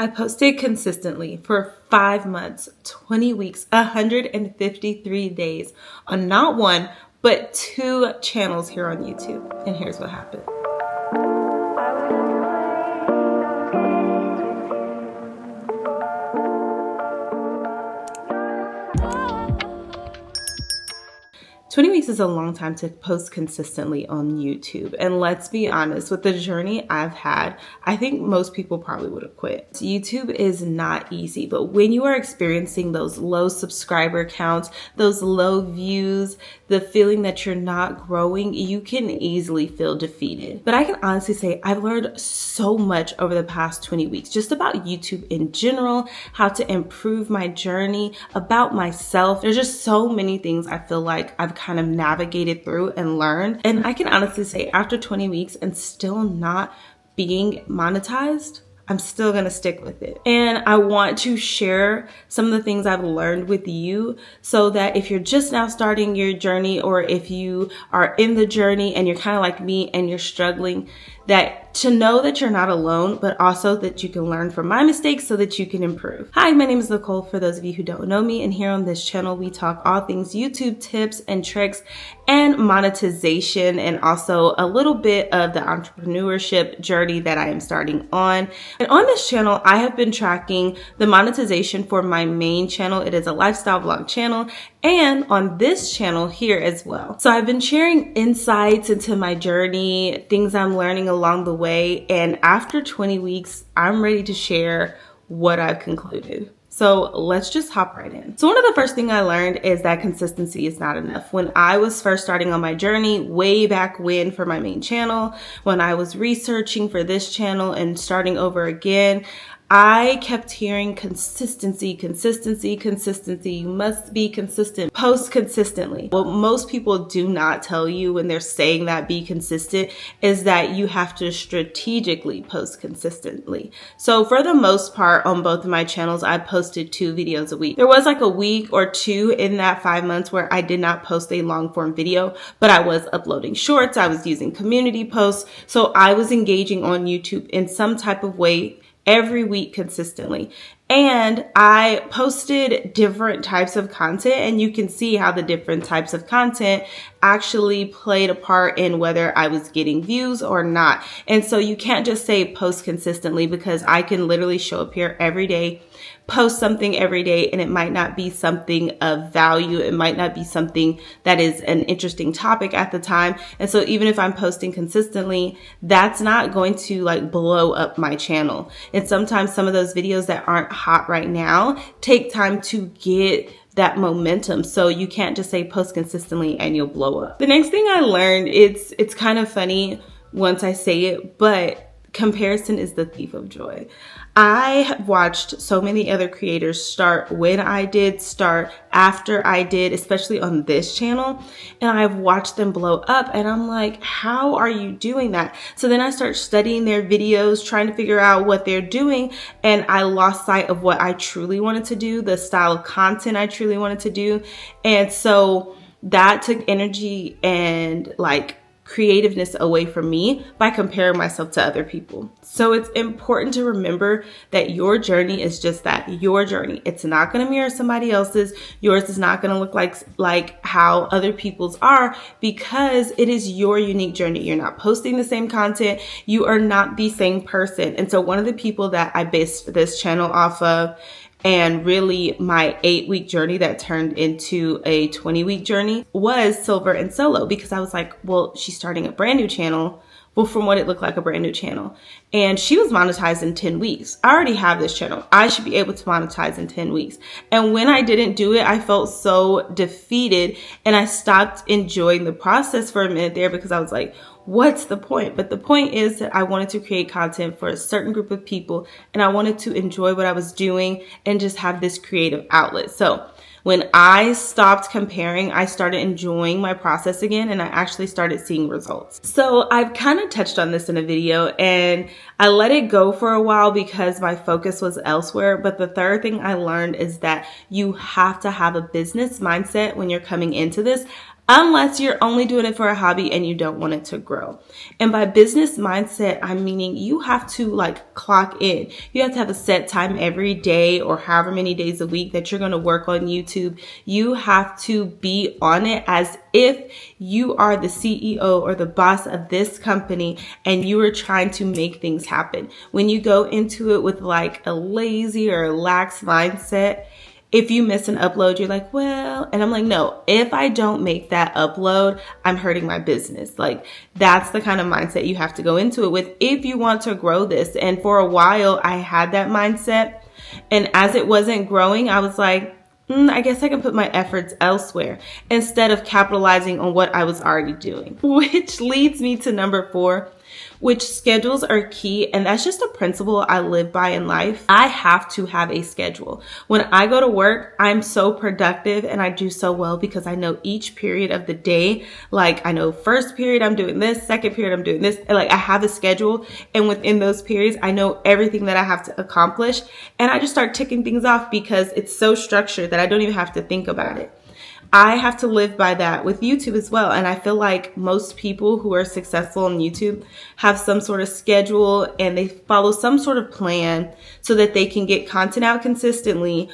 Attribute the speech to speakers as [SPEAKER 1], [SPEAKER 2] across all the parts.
[SPEAKER 1] I posted consistently for 5 months, 20 weeks, 153 days on not one, but 2 channels here on YouTube. And here's what happened. 20 weeks is a long time to post consistently on YouTube. And let's be honest, with the journey I've had, I think most people probably would have quit. YouTube is not easy, but when you are experiencing those low subscriber counts, those low views, the feeling that you're not growing, you can easily feel defeated. But I can honestly say I've learned so much over the past 20 weeks, just about YouTube in general, how to improve my journey, about myself. There's just so many things I feel like I've kind of navigated through and learned. And I can honestly say after 20 weeks and still not being monetized, I'm still gonna stick with it. And I want to share some of the things I've learned with you so that if you're just now starting your journey, or if you are in the journey and you're kind of like me and you're struggling, that to know that you're not alone, but also that you can learn from my mistakes so that you can improve. Hi, my name is Nichole, for those of you who don't know me, and here on this channel, we talk all things YouTube tips and tricks and monetization, and also a little bit of the entrepreneurship journey that I am starting on. And on this channel, I have been tracking the monetization for my main channel. It is a lifestyle vlog channel, and on this channel here as well. So I've been sharing insights into my journey, things I'm learning along the way, and after 20 weeks, I'm ready to share what I've concluded. So let's just hop right in. So one of the first things I learned is that consistency is not enough. When I was first starting on my journey, way back when for my main channel, when I was researching for this channel and starting over again, I kept hearing consistency, consistency, consistency. You must be consistent. Post consistently. What most people do not tell you when they're saying that be consistent is that you have to strategically post consistently. So for the most part on both of my channels, I posted 2 videos a week. There was like a week or 2 in that 5 months where I did not post a long form video, but I was uploading shorts. I was using community posts. So I was engaging on YouTube in some type of way every week consistently. And I posted different types of content, and you can see how the different types of content actually played a part in whether I was getting views or not. And so you can't just say post consistently, because I can literally show up here every day, post something every day, and it might not be something of value. It might not be something that is an interesting topic at the time. And so even if I'm posting consistently, that's not going to like blow up my channel. And sometimes some of those videos that aren't hot right now take time to get that momentum. So you can't just say post consistently and you'll blow up. The next thing I learned, it's kind of funny once I say it, but comparison is the thief of joy. I have watched so many other creators start when I did, start after I did, especially on this channel, and I've watched them blow up, and I'm like, how are you doing that? So then I start studying their videos, trying to figure out what they're doing, and I lost sight of what I truly wanted to do, the style of content I truly wanted to do. And so that took energy and like creativeness away from me by comparing myself to other people. So it's important to remember that your journey is just that, your journey. It's not going to mirror somebody else's. Yours is not going to look like how other people's are, because it is your unique journey. You're not posting the same content. You are not the same person. And so one of the people that I based this channel off of, and really my 8-week journey that turned into a 20-week journey, was Silver and Solo, because I was like, well, she's starting a brand new channel. Well, from what it looked like, a brand new channel. And she was monetized in 10 weeks. I already have this channel. I should be able to monetize in 10 weeks. And when I didn't do it, I felt so defeated, and I stopped enjoying the process for a minute there, because I was like, what's the point? But the point is that I wanted to create content for a certain group of people, and I wanted to enjoy what I was doing and just have this creative outlet. So when I stopped comparing, I started enjoying my process again, and I actually started seeing results. So I've kind of touched on this in a video, and I let it go for a while because my focus was elsewhere. But the third thing I learned is that you have to have a business mindset when you're coming into this. unless you're only doing it for a hobby and you don't want it to grow. And by business mindset, I'm meaning you have to like clock in. You have to have a set time every day or however many days a week that you're going to work on YouTube. You have to be on it as if you are the CEO or the boss of this company and you are trying to make things happen. When you go into it with like a lazy or lax mindset, if you miss an upload, you're like, well, and I'm like, no, if I don't make that upload, I'm hurting my business. Like, that's the kind of mindset you have to go into it with if you want to grow this. And for a while, I had that mindset. And as it wasn't growing, I was like, I guess I can put my efforts elsewhere instead of capitalizing on what I was already doing. Which leads me to number 4, which schedules are key. And that's just a principle I live by in life. I have to have a schedule. When I go to work, I'm so productive and I do so well because I know each period of the day. Like I know first period, I'm doing this, second period, I'm doing this. And like I have a schedule. And within those periods, I know everything that I have to accomplish. And I just start ticking things off because it's so structured that I don't even have to think about it. I have to live by that with YouTube as well. And I feel like most people who are successful on YouTube have some sort of schedule and they follow some sort of plan so that they can get content out consistently,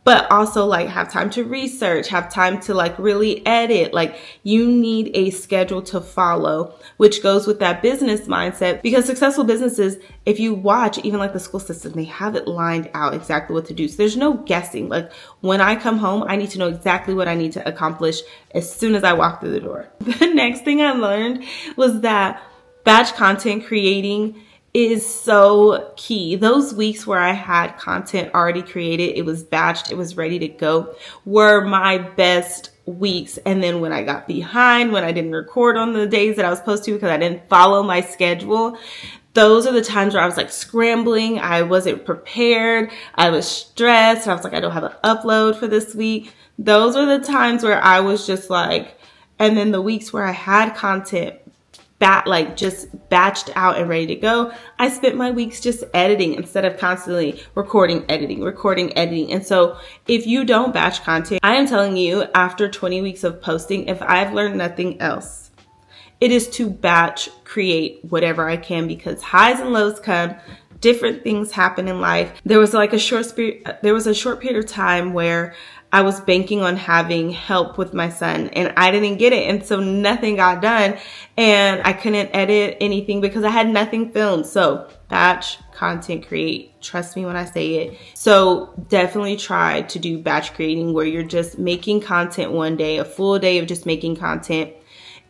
[SPEAKER 1] but also like have time to research, have time to like really edit. Like you need a schedule to follow, which goes with that business mindset, because successful businesses, if you watch even like the school system, they have it lined out exactly what to do. So there's no guessing. Like when I come home, I need to know exactly what I need to accomplish as soon as I walk through the door. The next thing I learned was that batch content creating is so key. Those weeks where I had content already created, it was batched, it was ready to go, were my best weeks. And then when I got behind, when I didn't record on the days that I was supposed to because I didn't follow my schedule, those are the times where I was like scrambling. I wasn't prepared. I was stressed. I was like, I don't have an upload for this week. Those are the times where I was just like, and then the weeks where I had content just batched out and ready to go, I spent my weeks just editing instead of constantly recording, editing. And so if you don't batch content, I am telling you, after 20 weeks of posting, if I've learned nothing else, it is to batch create whatever I can, because highs and lows come, different things happen in life. There was a short period of time where I was banking on having help with my son and I didn't get it. And so nothing got done and I couldn't edit anything because I had nothing filmed. So batch content create, trust me when I say it. So definitely try to do batch creating where you're just making content one day, a full day of just making content,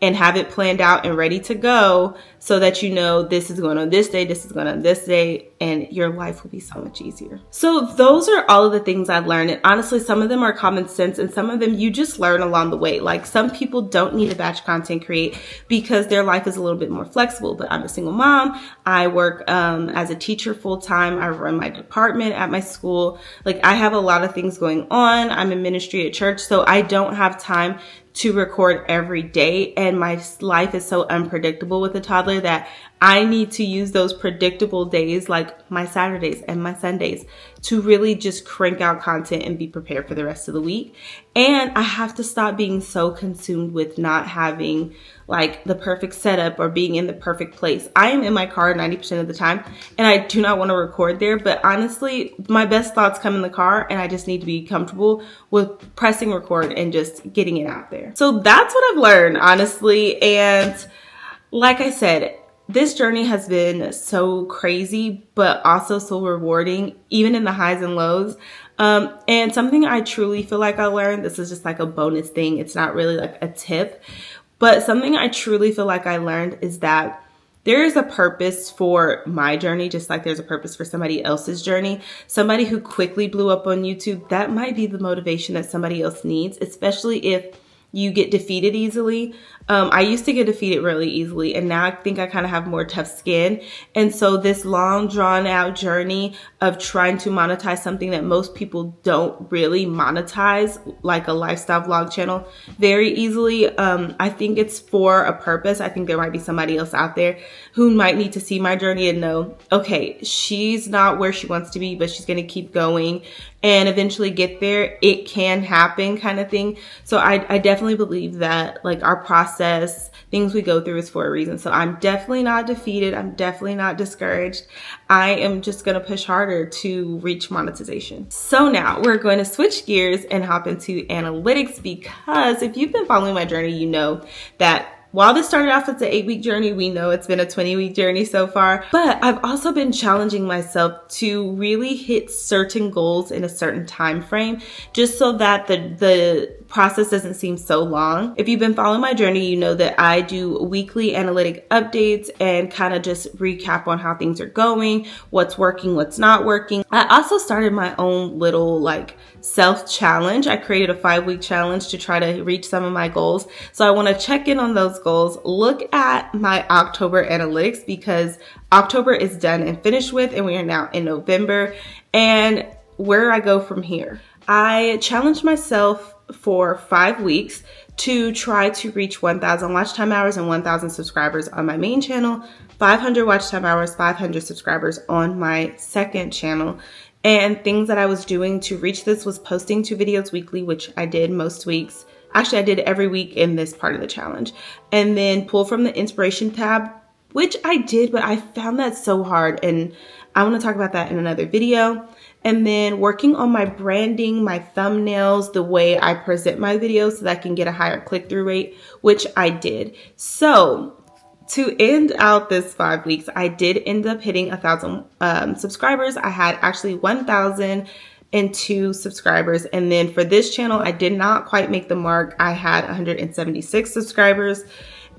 [SPEAKER 1] and have it planned out and ready to go so that you know this is going on this day, this is going on this day, and your life will be so much easier. So those are all of the things I've learned. And honestly, some of them are common sense and some of them you just learn along the way. Like some people don't need to batch content create because their life is a little bit more flexible, but I'm a single mom. I work as a teacher full time. I run my department at my school. Like I have a lot of things going on. I'm in ministry at church, so I don't have time to record every day. And my life is so unpredictable with a toddler that I need to use those predictable days like my Saturdays and my Sundays to really just crank out content and be prepared for the rest of the week. And I have to stop being so consumed with not having like the perfect setup or being in the perfect place. I am in my car 90% of the time and I do not want to record there. But honestly, my best thoughts come in the car and I just need to be comfortable with pressing record and just getting it out there. So that's what I've learned, honestly. And like I said, this journey has been so crazy, but also so rewarding, even in the highs and lows. And something I truly feel like I learned, this is just like a bonus thing. It's not really like a tip, but something I truly feel like I learned is that there is a purpose for my journey, just like there's a purpose for somebody else's journey. Somebody who quickly blew up on YouTube, that might be the motivation that somebody else needs, especially if you get defeated easily. I used to get defeated really easily, and now I think I kind of have more tough skin. And so this long drawn out journey of trying to monetize something that most people don't really monetize, like a lifestyle vlog channel, very easily. I think it's for a purpose. I think there might be somebody else out there who might need to see my journey and know, okay, she's not where she wants to be, but she's going to keep going. and eventually get there. It can happen kind of thing. So I definitely believe that like our process, things we go through is for a reason. So I'm definitely not defeated. I'm definitely not discouraged. I am just going to push harder to reach monetization. So now we're going to switch gears and hop into analytics, because if you've been following my journey, you know that while this started off as an 8-week journey, we know it's been a 20-week journey so far. But I've also been challenging myself to really hit certain goals in a certain time frame, just so that the process doesn't seem so long. If you've been following my journey, you know that I do weekly analytic updates and kind of just recap on how things are going, what's working, what's not working. I also started my own little like self-challenge. I created a 5-week challenge to try to reach some of my goals. So I want to check in on those goals, look at my October analytics, because October is done and finished with, and we are now in November, and where I go from here. I challenged myself for 5 weeks to try to reach 1,000 watch time hours and 1,000 subscribers on my main channel, 500 watch time hours, 500 subscribers on my second channel. And things that I was doing to reach this was posting 2 videos weekly, which I did most weeks. Actually, I did every week in this part of the challenge. And then pull from the inspiration tab, which I did, but I found that so hard. And I want to talk about that in another video. And then working on my branding, my thumbnails, the way I present my videos so that I can get a higher click-through rate, which I did. So to end out this 5 weeks, I did end up hitting 1,000 subscribers. I had actually 1,002 subscribers. And then for this channel, I did not quite make the mark. I had 176 subscribers.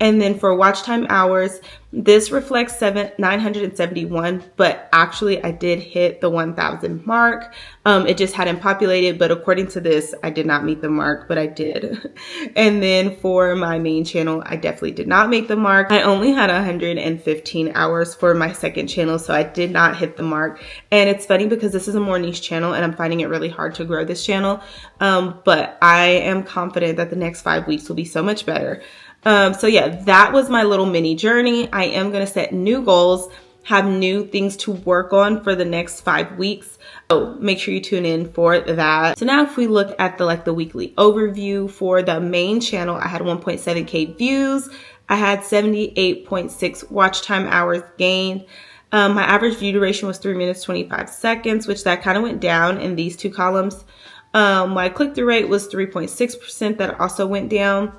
[SPEAKER 1] And then for watch time hours, this reflects 971, but actually I did hit the 1,000 mark. It just hadn't populated, but according to this, I did not meet the mark, but I did. And then for my main channel, I definitely did not make the mark. I only had 115 hours for my second channel, so I did not hit the mark. And it's funny because this is a more niche channel and I'm finding it really hard to grow this channel. But I am confident that the next 5 weeks will be so much better. So yeah, that was my little mini journey. I am going to set new goals, have new things to work on for the next 5 weeks. So make sure you tune in for that. So now if we look at the weekly overview for the main channel, I had 1.7K views. I had 78.6 watch time hours gained. My average view duration was 3 minutes, 25 seconds, which that kind of went down in these 2 columns. My click-through rate was 3.6%. That also went down.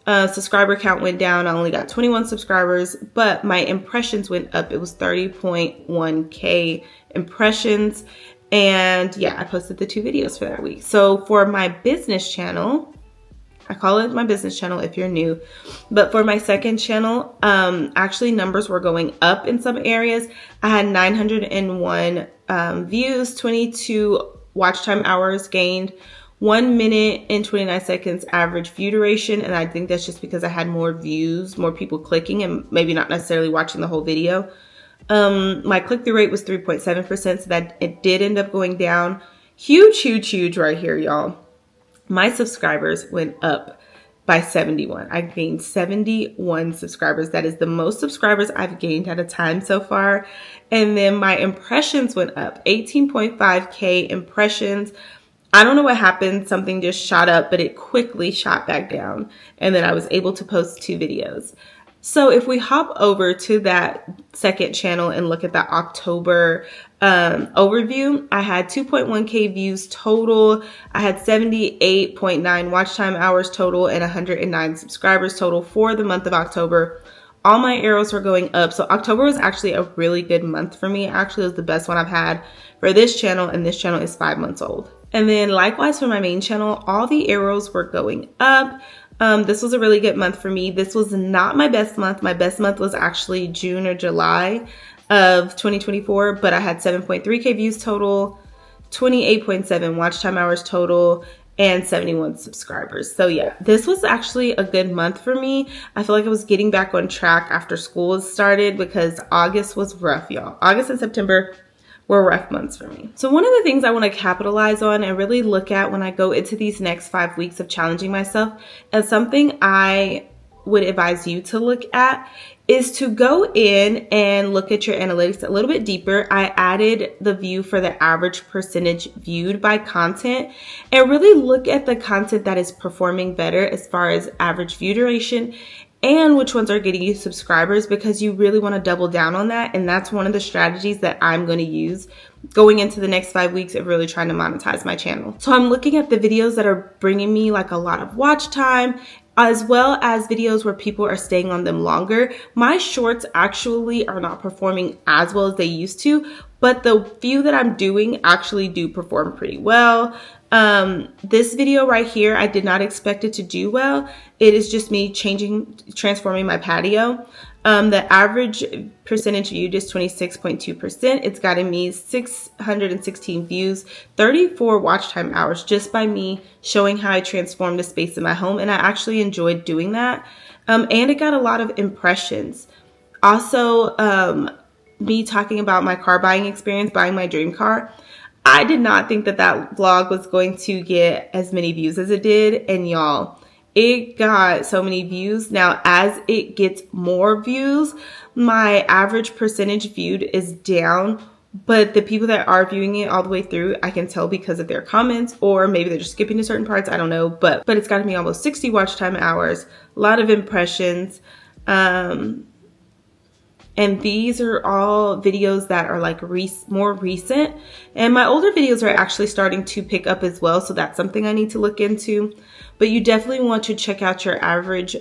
[SPEAKER 1] Subscriber count went down. I only got 21 subscribers, but my impressions went up. It was 30.1K impressions. And yeah, I posted the 2 videos for that week. So for my business channel, I call it my business channel if you're new, but for my second channel, actually numbers were going up in some areas. I had 901 views, 22 watch time hours gained, 1 minute and 29 seconds average view duration. And I think that's just because I had more views, more people clicking and maybe not necessarily watching the whole video. My click-through rate was 3.7%, so that it did end up going down. Huge right here, y'all. My subscribers went up by 71. I gained 71 subscribers. That is the most subscribers I've gained at a time so far. And then my impressions went up, 18.5K impressions. I don't know what happened. Something just shot up, but it quickly shot back down. And then I was able to post 2 videos. So if we hop over to that second channel and look at the October overview, I had 2.1K views total. I had 78.9 watch time hours total and 109 subscribers total for the month of October. All my arrows were going up. So October was actually a really good month for me. Actually, it was the best one I've had for this channel, and this channel is 5 months old. And then likewise for my main channel, all the arrows were going up. This was a really good month for me. This was not my best month. My best month was actually June or July of 2024, but I had 7.3K views total, 28.7 watch time hours total, and 71 subscribers. So yeah, this was actually a good month for me. I feel like I was getting back on track after school started, because August was rough, y'all. August and September were rough months for me. So one of the things I want to capitalize on and really look at when I go into these next 5 weeks of challenging myself is something I would advise you to look at is to go in and look at your analytics a little bit deeper. I added the view for the average percentage viewed by content and really look at the content that is performing better as far as average view duration and which ones are getting you subscribers, because you really want to double down on that. And that's one of the strategies that I'm going to use going into the next 5 weeks of really trying to monetize my channel. So I'm looking at the videos that are bringing me like a lot of watch time, as well as videos where people are staying on them longer. My shorts actually are not performing as well as they used to, but the few that I'm doing actually do perform pretty well. This video right here, I did not expect it to do well. It is just me transforming my patio. The average percentage viewed is 26.2%. It's gotten me 616 views, 34 watch time hours just by me showing how I transformed the space in my home. And I actually enjoyed doing that. And it got a lot of impressions. Also, me talking about my car buying experience, buying my dream car. I did not think that that vlog was going to get as many views as it did. And y'all, it got so many views. Now, as it gets more views, my average percentage viewed is down. But the people that are viewing it all the way through, I can tell because of their comments, or maybe they're just skipping to certain parts. I don't know. But it's gotten me almost 60 watch time hours, a lot of impressions. And these are all videos that are like more recent. And my older videos are actually starting to pick up as well. So that's something I need to look into. But you definitely want to check out your average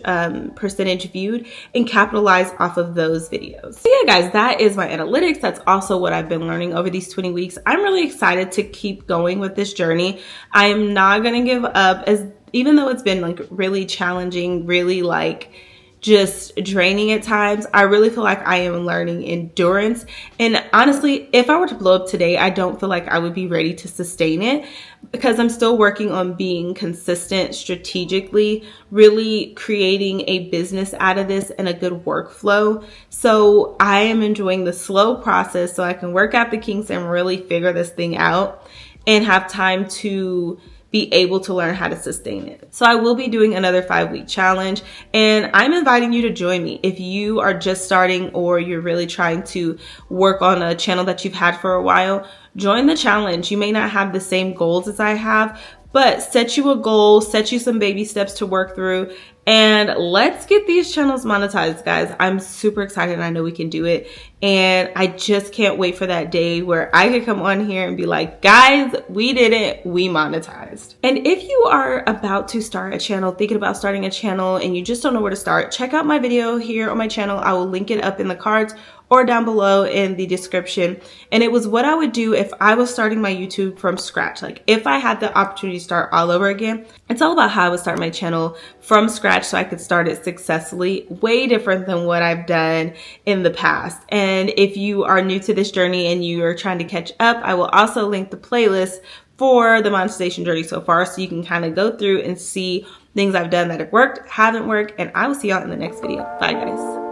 [SPEAKER 1] percentage viewed and capitalize off of those videos. So yeah, guys, that is my analytics. That's also what I've been learning over these 20 weeks. I'm really excited to keep going with this journey. I am not going to give up, even though it's been like really challenging, really like just draining at times. I really feel like I am learning endurance. And honestly, if I were to blow up today, I don't feel like I would be ready to sustain it, because I'm still working on being consistent strategically, really creating a business out of this and a good workflow. So I am enjoying the slow process so I can work out the kinks and really figure this thing out and have time to be able to learn how to sustain it. So I will be doing another 5-week challenge, and I'm inviting you to join me. If you are just starting or you're really trying to work on a channel that you've had for a while, join the challenge. You may not have the same goals as I have, but set you a goal, set you some baby steps to work through, and let's get these channels monetized, guys. I'm super excited and I know we can do it. And I just can't wait for that day where I can come on here and be like, guys, we did it, we monetized. And if you are about to start a channel, thinking about starting a channel, and you just don't know where to start, check out my video here on my channel. I will link it up in the cards or down below in the description. And it was what I would do if I was starting my YouTube from scratch. Like if I had the opportunity to start all over again, it's all about how I would start my channel from scratch so I could start it successfully, way different than what I've done in the past. And if you are new to this journey and you are trying to catch up, I will also link the playlist for the monetization journey so far, so you can kind of go through and see things I've done that have worked, haven't worked, and I will see y'all in the next video. Bye, guys.